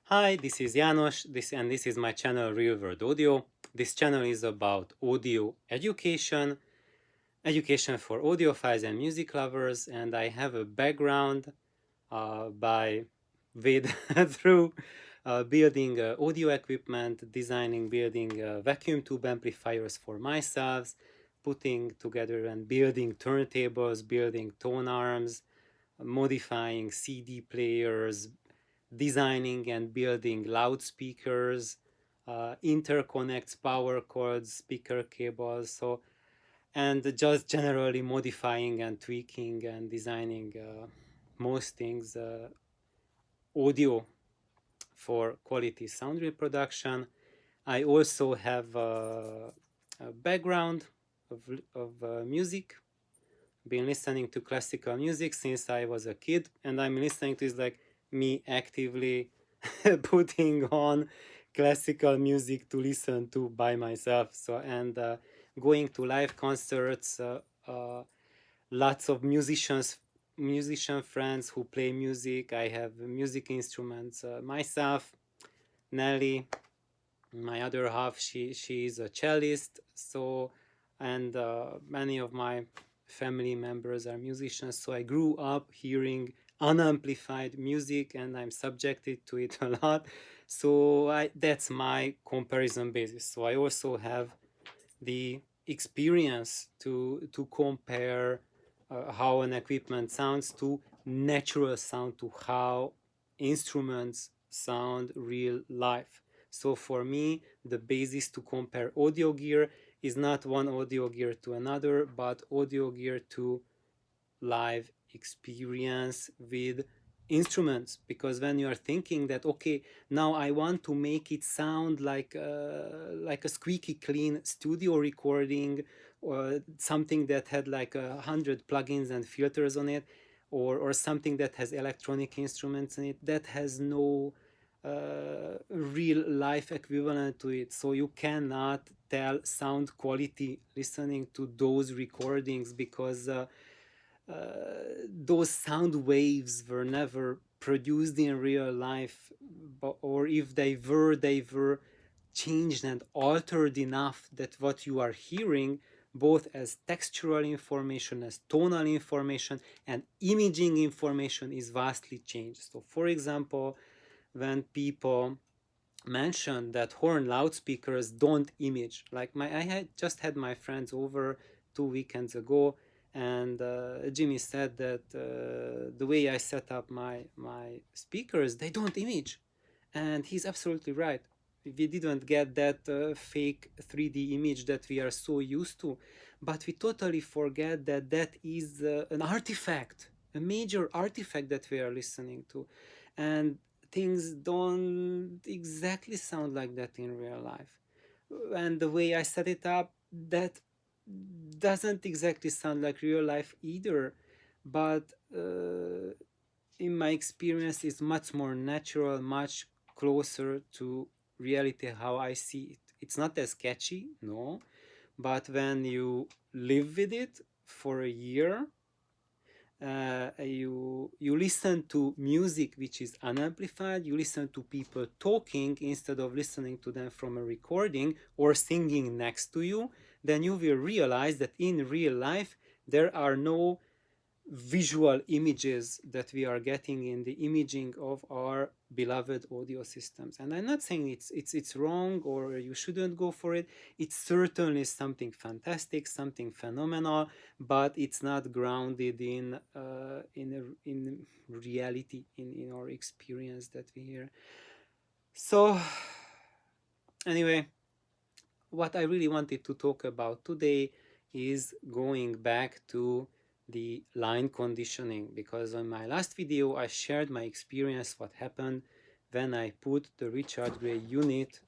Hi, this is János, this is my channel Real World Audio. This channel is about audio education, education for audiophiles and music lovers, and I have a background by with through building audio equipment, designing, building vacuum tube amplifiers for myself, putting together and building turntables, building tone arms, modifying CD players, designing and building loudspeakers, interconnects, power cords, speaker cables, so and just generally modifying and tweaking and designing most things audio for quality sound reproduction. I also have a background of music. Been listening to classical music since I was a kid, and I'm listening to is like me actively putting on classical music to listen to by myself. So and going to live concerts, lots of musician friends who play music. I have music instruments myself. Nelly, my other half, she is a cellist. So and many of my family members are musicians, so I grew up hearing unamplified music and I'm subjected to it a lot. So that's my comparison basis. So I also have the experience to compare how an equipment sounds to natural sound, to how instruments sound real life. So for me, the basis to compare audio gear is not one audio gear to another, but audio gear to live experience with instruments. Because when you are thinking that okay, now I want to make it sound like a squeaky clean studio recording, or something that had like 100 plugins and filters on it, or something that has electronic instruments in it, that has no real life equivalent to it. So you cannot tell sound quality listening to those recordings, because those sound waves were never produced in real life, or if they were changed and altered enough that what you are hearing, both as textural information, as tonal information, and imaging information, is vastly changed. So for example, when people mention that horn loudspeakers don't image, like I had just had my friends over 2 weekends ago, and Jimmy said that the way I set up my speakers, they don't image, and he's absolutely right. We didn't get that fake 3D image that we are so used to, but we totally forget that that is an artifact, a major artifact that we are listening to, and things don't exactly sound like that in real life. And the way I set it up, that doesn't exactly sound like real life either, but in my experience is much more natural, much closer to reality how I see it. It's not as catchy, no, but when you live with it for a year, you listen to music which is unamplified, you listen to people talking instead of listening to them from a recording or singing next to you, then you will realize that in real life there are no visual images that we are getting in the imaging of our beloved audio systems. And I'm not saying it's wrong or you shouldn't go for it. It's certainly something fantastic, something phenomenal, but it's not grounded in reality, in our experience that we hear. So anyway, what I really wanted to talk about today is going back to the line conditioning, because on my last video I shared my experience, what happened when I put the Richard Gray unit,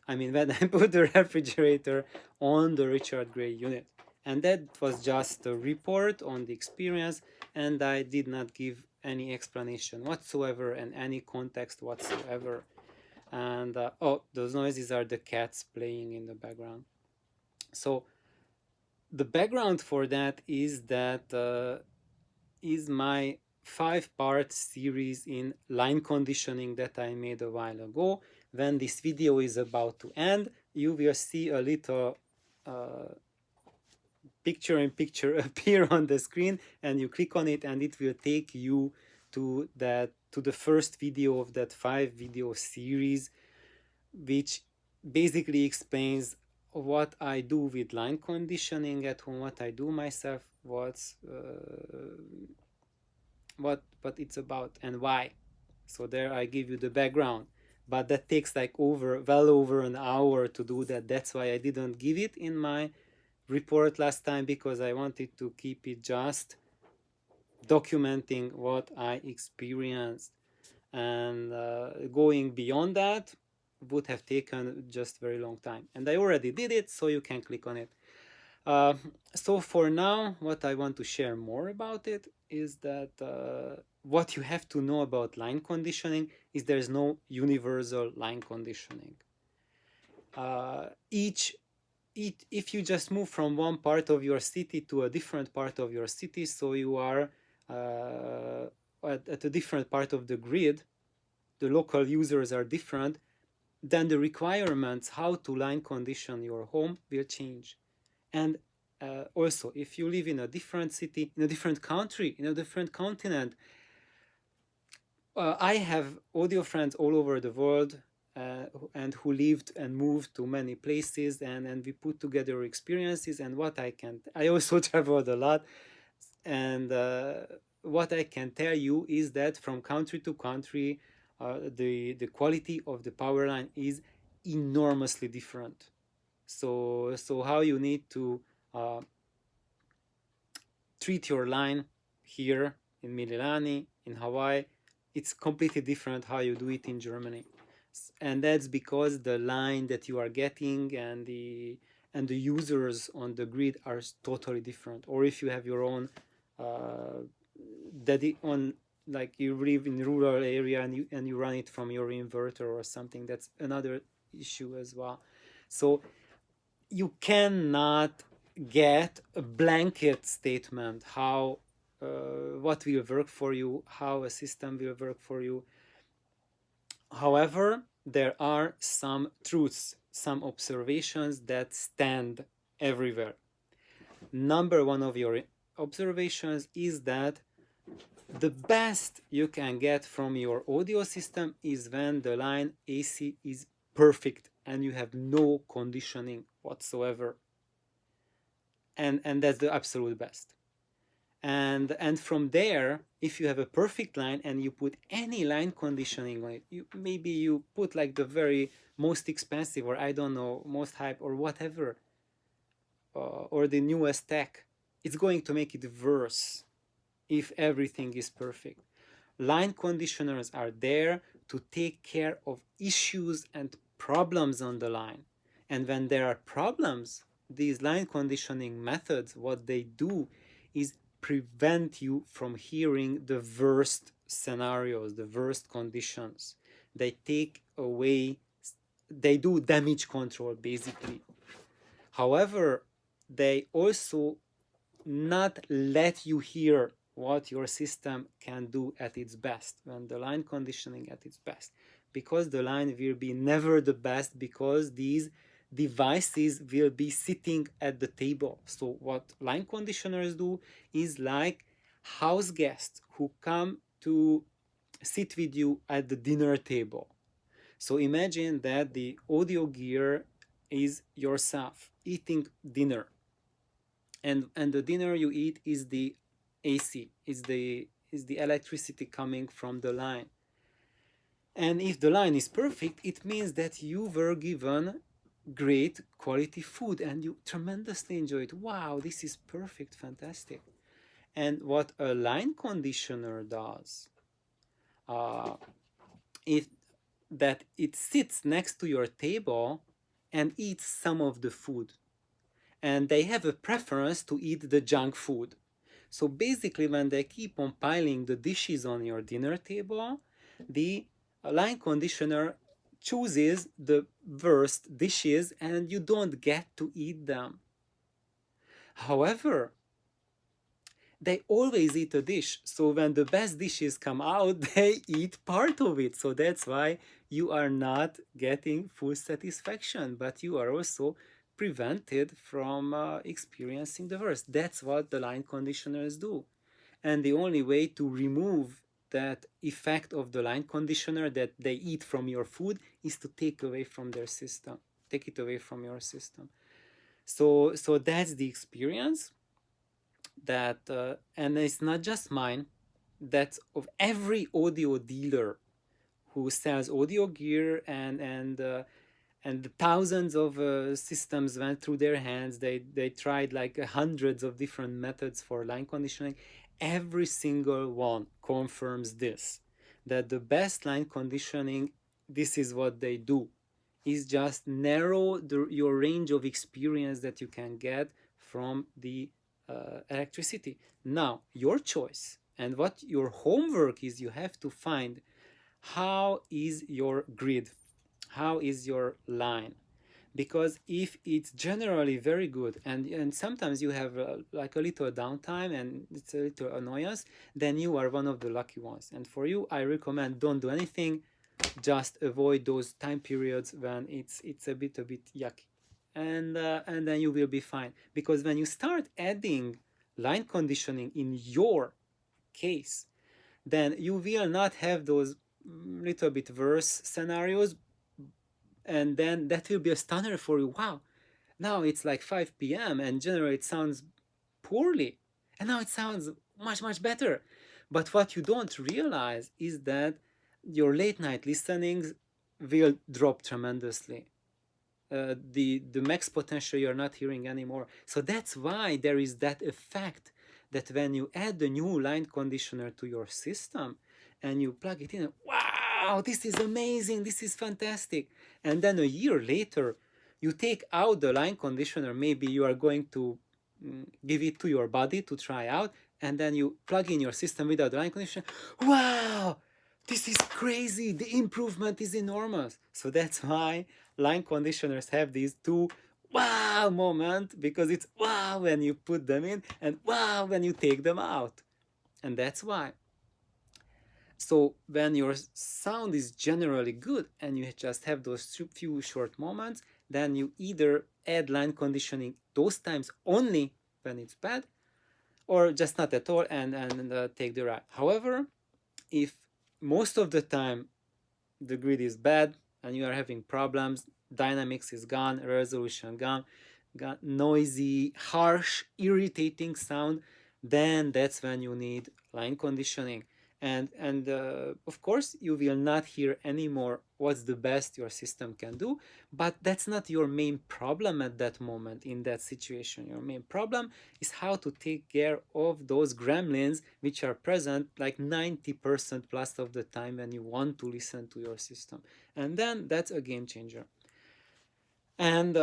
when I put the refrigerator on the Richard Gray unit. And that was just a report on the experience, and I did not give any explanation whatsoever and any context whatsoever. And oh, those noises are the cats playing in the background. So the background for that is that is my 5-part series in line conditioning that I made a while ago. When this video is about to end, you will see a little picture in picture appear on the screen, and you click on it and it will take you to the first video of that 5-video series, which basically explains what I do with line conditioning at home, what I do myself, what it's about and why. So there I give you the background, but that takes like well over an hour to do that. That's why I didn't give it in my report last time, because I wanted to keep it just documenting what I experienced, and going beyond that would have taken just very long time, and I already did it, so you can click on it. So for now, what I want to share more about it is that what you have to know about line conditioning is there's no universal line conditioning. If you just move from one part of your city to a different part of your city, so you are at a different part of the grid, the local users are different, then the requirements how to line condition your home will change. And also, if you live in a different city, in a different country, in a different continent, I have audio friends all over the world, and who lived and moved to many places, and we put together experiences. And I also traveled a lot, and what I can tell you is that from country to country, the quality of the power line is enormously different. So how you need to treat your line here in Mililani, in Hawaii, it's completely different how you do it in Germany. And that's because the line that you are getting and the users on the grid are totally different. Or if you have your own like you live in a rural area and you run it from your inverter or something, that's another issue as well. So you cannot get a blanket statement how what will work for you, how a system will work for you. However, there are some truths, some observations that stand everywhere. Number one of your observations is that the best you can get from your audio system is when the line AC is perfect and you have no conditioning whatsoever. And that's the absolute best. And from there, if you have a perfect line and you put any line conditioning on it, maybe you put like the very most expensive, or I don't know, most hype or whatever, or the newest tech, it's going to make it worse if everything is perfect. Line conditioners are there to take care of issues and problems on the line. And when there are problems, these line conditioning methods, what they do is prevent you from hearing the worst scenarios, the worst conditions. They take away, they do damage control basically. However, they also not let you hear what your system can do at its best, when the line conditioning at its best, because the line will be never the best, because these devices will be sitting at the table. So what line conditioners do is like house guests who come to sit with you at the dinner table. So imagine that the audio gear is yourself eating dinner, and the dinner you eat is the AC, is the electricity coming from the line. And if the line is perfect, it means that you were given great quality food and you tremendously enjoy it. Wow, this is perfect, fantastic. And what a line conditioner does, if that it sits next to your table and eats some of the food, and they have a preference to eat the junk food. So basically, when they keep on piling the dishes on your dinner table, the line conditioner chooses the worst dishes and you don't get to eat them. However, they always eat a dish. So when the best dishes come out, they eat part of it. So that's why you are not getting full satisfaction, but you are also prevented from experiencing the worst. That's what the line conditioners do. And the only way to remove that effect of the line conditioner that they eat from your food is to take away from their system, take it away from your system. So that's the experience that, and it's not just mine, that's of every audio dealer who sells audio gear, and thousands of systems went through their hands. They tried like hundreds of different methods for line conditioning. Every single one confirms this, that the best line conditioning, this is what they do, is just narrow your range of experience that you can get from the electricity. Now, your choice and what your homework is, you have to find how is your grid, how is your line. Because if it's generally very good, and sometimes you have like a little downtime and it's a little annoyance, then you are one of the lucky ones. And for you, I recommend don't do anything, just avoid those time periods when it's a bit yucky, and then you will be fine. Because when you start adding line conditioning in your case, then you will not have those little bit worse scenarios, and then that will be a stunner for you. Wow, now it's like 5 p.m. and generally it sounds poorly, and now it sounds much better. But what you don't realize is that your late night listenings will drop tremendously. The max potential you're not hearing anymore. So that's why there is that effect that when you add the new line conditioner to your system and you plug it in, wow, this is amazing, this is fantastic. And then a year later, you take out the line conditioner, maybe you are going to give it to your body to try out, and then you plug in your system without the line conditioner. Wow, this is crazy, the improvement is enormous. So that's why line conditioners have these two wow moment, because it's wow when you put them in and wow when you take them out. And that's why. So when your sound is generally good and you just have those few short moments, then you either add line conditioning those times only when it's bad, or just not at all and take the ride. However, if most of the time the grid is bad and you are having problems, dynamics is gone, resolution gone, got noisy, harsh, irritating sound, then that's when you need line conditioning. And of course you will not hear anymore what's the best your system can do, but that's not your main problem at that moment. In that situation, your main problem is how to take care of those gremlins which are present like 90% plus of the time when you want to listen to your system. And then that's a game changer. And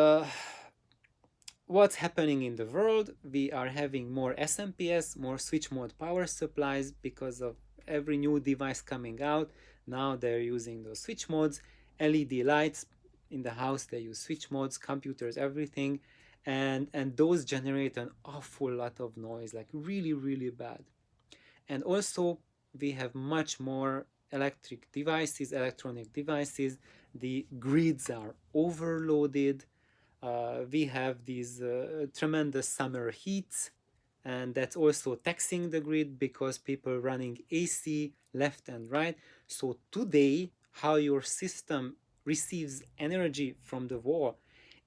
what's happening in the world? We are having more SMPS, more switch mode power supplies, because of every new device coming out. Now they're using those switch modes. LED lights in the house, they use switch modes, computers, everything. And those generate an awful lot of noise, like really bad. And also we have much more electric devices, electronic devices. The grids are overloaded. We have these tremendous summer heats, and that's also taxing the grid because people running AC left and right. So today, how your system receives energy from the wall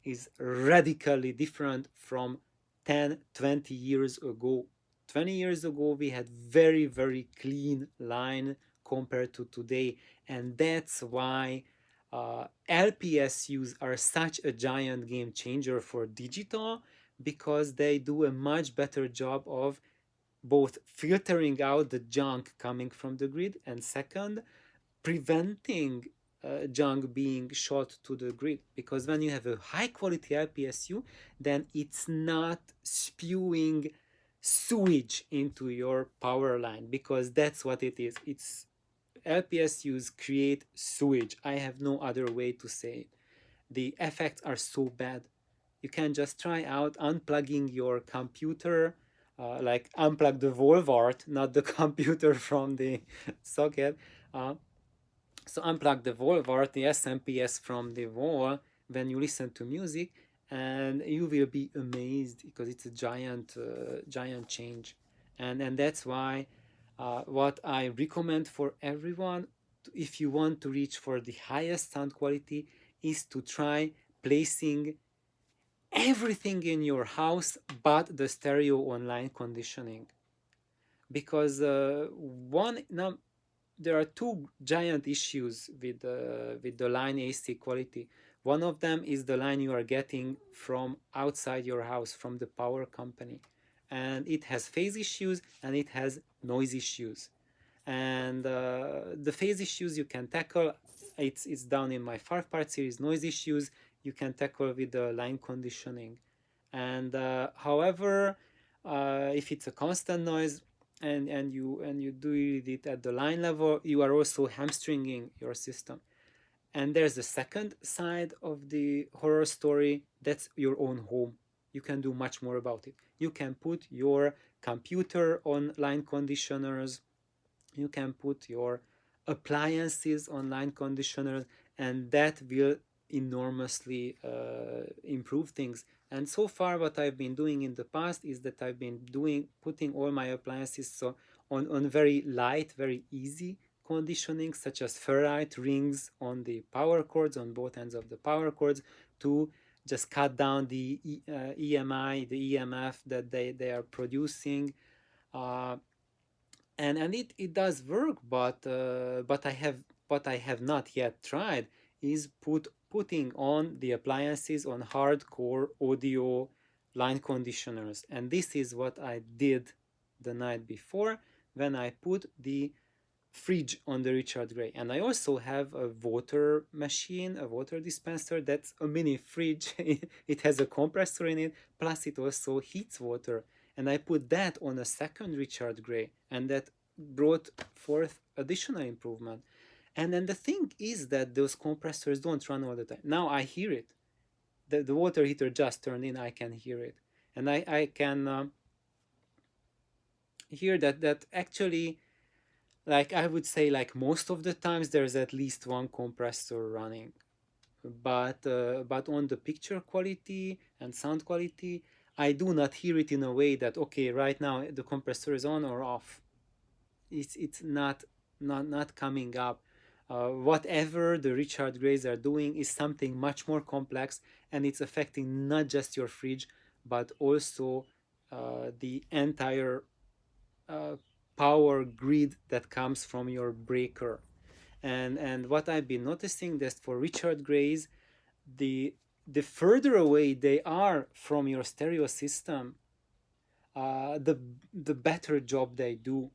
is radically different from 10-20 years ago. 20 years ago we had very clean line compared to today, and that's why LPSUs are such a giant game changer for digital, because they do a much better job of both filtering out the junk coming from the grid, and second, preventing junk being shot to the grid. Because when you have a high quality LPSU, then it's not spewing sewage into your power line, because that's what it is. It's LPSUs create sewage. I have no other way to say it. The effects are so bad. You can just try out unplugging your computer like unplug the wall wart, not the computer from the socket. Uh, so unplug the wall wart, the SMPS from the wall when you listen to music, and you will be amazed because it's a giant change. And that's why what I recommend for everyone, if you want to reach for the highest sound quality, is to try placing everything in your house but the stereo online conditioning, because one now there are two giant issues with the line AC quality. One of them is the line you are getting from outside your house from the power company, and it has phase issues and it has noise issues. And the phase issues you can tackle. It's down in my 5-part series. Noise issues you can tackle with the line conditioning. And however, if it's a constant noise and you do it at the line level, you are also hamstringing your system. And there's the second side of the horror story. That's your own home. You can do much more about it. You can put your computer on line conditioners. You can put your appliances on line conditioners, and that will enormously improve things. And so far what I've been doing in the past is that I've been putting all my appliances so on very light, very easy conditioning, such as ferrite rings on the power cords, on both ends of the power cords, to just cut down the EMI, the EMF that they are producing. uh, and it does work, but I have not yet tried is putting on the appliances on hardcore audio line conditioners. And this is what I did the night before when I put the fridge on the Richard Gray. And I also have a water machine, a water dispenser that's a mini fridge. It has a compressor in it, plus it also heats water. And I put that on a second Richard Gray, and that brought forth additional improvement. And then the thing is that those compressors don't run all the time. Now I hear it. The water heater just turned in, I can hear it. And I can hear that actually, like I would say, like most of the times there's at least one compressor running. But on the picture quality and sound quality, I do not hear it in a way that, okay, right now the compressor is on or off. It's not coming up. Whatever the Richard Grays are doing is something much more complex, and it's affecting not just your fridge but also the entire uh, power grid that comes from your breaker. And what I've been noticing that for Richard Grays, the the further away they are from your stereo system, the better job they do.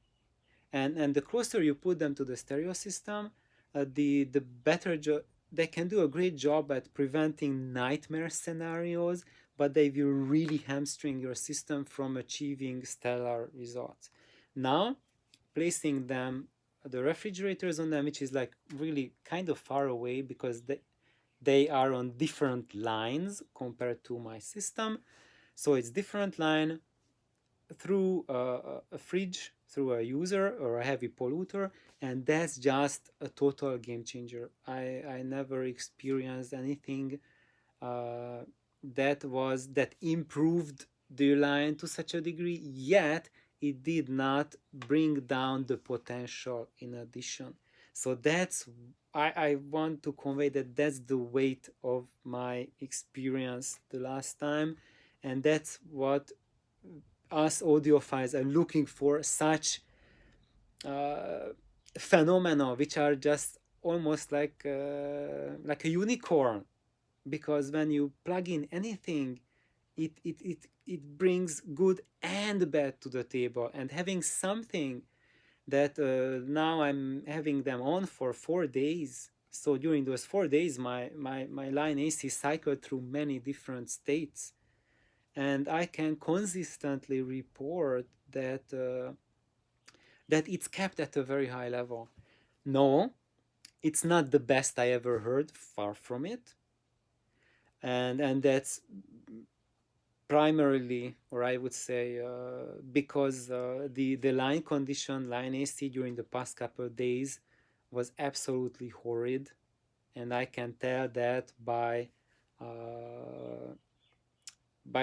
And the closer you put them to the stereo system, the better job they can do. A great job at preventing nightmare scenarios, but they will really hamstring your system from achieving stellar results. Now, placing them, the refrigerators on them, which is like really kind of far away because they are on different lines compared to my system. So it's different line through a fridge, through a user or a heavy polluter, and that's just a total game changer. I never experienced anything uh, that improved the line to such a degree, yet it did not bring down the potential in addition. So that's, I want to convey that that's the weight of my experience the last time, and that's what us audiophiles are looking for, such uh, phenomena which are just almost like a unicorn, because when you plug in anything, it brings good and bad to the table. And having something that now I'm having them on for 4 days, so during those 4 days my line AC cycled through many different states, and I can consistently report that it's kept at a very high level. No, it's not the best I ever heard, far from it, and that's primarily, or I would say, because the line condition, line AC during the past couple of days was absolutely horrid, and I can tell that by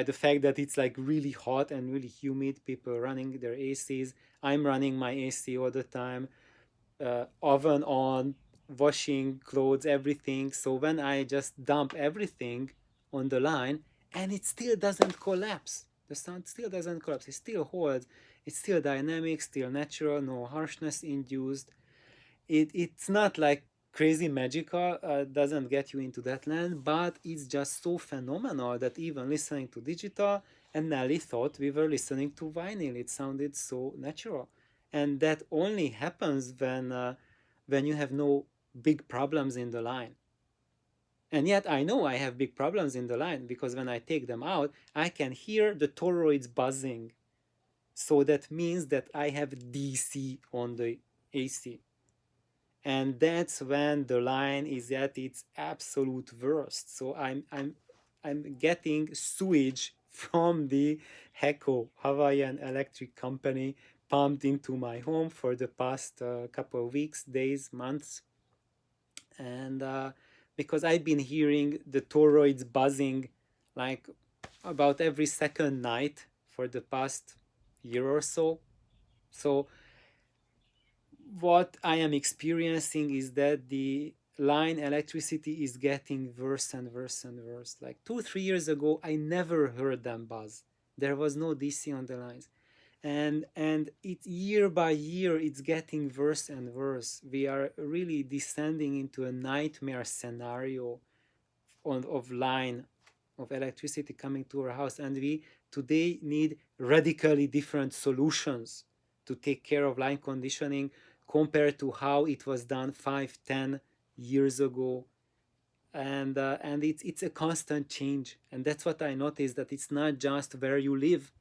the fact that it's like really hot and really humid. People running their ACs. I'm running my AC all the time, oven on, washing clothes, everything. So when I just dump everything on the line, and it still doesn't collapse, the sound still doesn't collapse, it still holds, it's still dynamic, still natural, no harshness induced. It's not like crazy magical, doesn't get you into that land, but it's just so phenomenal that even listening to digital, and Nelly thought we were listening to vinyl. It sounded so natural, and that only happens when you have no big problems in the line. And yet I know I have big problems in the line, because when I take them out, I can hear the toroids buzzing. So that means that I have DC on the AC, and that's when the line is at its absolute worst. So I'm getting sewage from the HECO, Hawaiian Electric Company, pumped into my home for the past couple of weeks, days, months. And because I've been hearing the toroids buzzing like about every second night for the past year or so. So what I am experiencing is that the line electricity is getting worse and worse and worse. Like 2 3 years ago, I never heard them buzz. There was no DC on the lines, and it year by year it's getting worse and worse. We are really descending into a nightmare scenario of line of electricity coming to our house, and we today need radically different solutions to take care of line conditioning compared to how it was done 5 10 years ago. And it's a constant change, and that's what I noticed, that it's not just where you live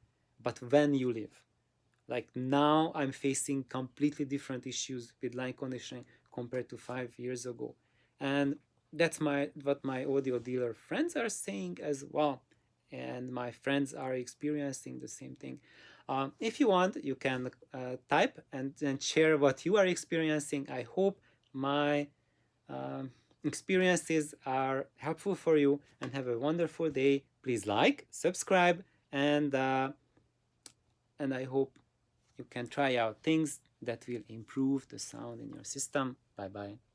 but when you live. Like now I'm facing completely different issues with line conditioning compared to 5 years ago. And that's what my audio dealer friends are saying as well. And my friends are experiencing the same thing. If you want, you can type and share what you are experiencing. I hope my um, experiences are helpful for you, and have a wonderful day. Please like, subscribe, and I hope you can try out things that will improve the sound in your system. Bye bye.